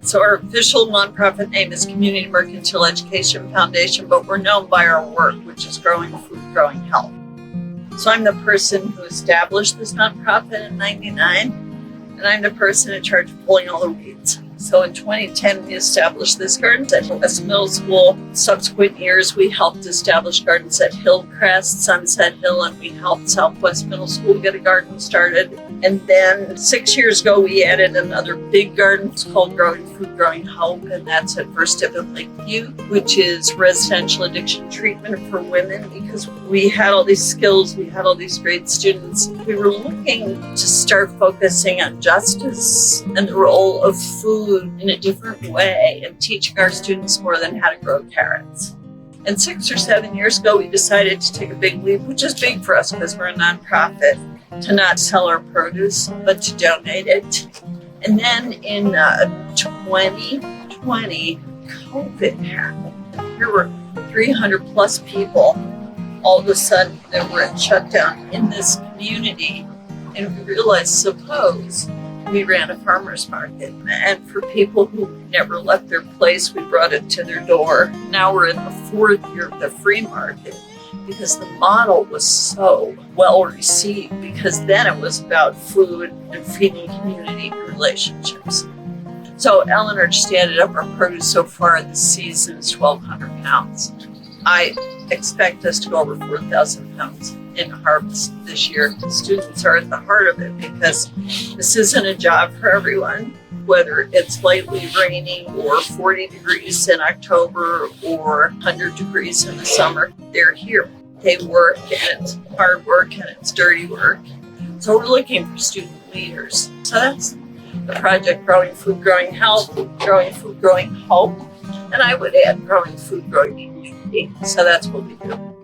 So our official nonprofit name is Community Mercantile Education Foundation, but we're known by our work, which is growing food, growing health. So I'm the person who established this nonprofit in '99, and I'm the person in charge of pulling all the weeds. So in 2010, we established this gardens at West Middle School. Subsequent years, we helped establish gardens at Hillcrest, Sunset Hill, and we helped Southwest Middle School get a garden started. And then 6 years ago, we added another big garden. It's called Growing Food, Growing Hope, and that's at First Step Lakeview, which is residential addiction treatment for women, because we had all these skills, we had all these great students. We were looking to start focusing on justice and the role of food in a different way and teaching our students more than how to grow carrots. And 6 or 7 years ago, we decided to take a big leap, which is big for us because we're a nonprofit, to not sell our produce, but to donate it. And then in 2020, COVID happened. There were 300 plus people all of a sudden that were in shutdown in this community. And we realized, suppose we ran a farmer's market. And for people who never left their place, we brought it to their door. Now we're in the 4th year of the free market, because the model was so well received, because then it was about food and feeding community relationships. So Eleanor just added up our produce so far this season is 1,200 pounds. I expect us to go over 4,000 pounds in harvest this year. The students are at the heart of it, because this isn't a job for everyone, whether it's lightly raining or 40 degrees in October or 100 degrees in the summer. They're here. They work, and it's hard work, and it's dirty work. So we're looking for student leaders. So that's the project, Growing Food, Growing Health, Growing Food, Growing Hope. And I would add Growing Food, Growing Community. So that's what we do.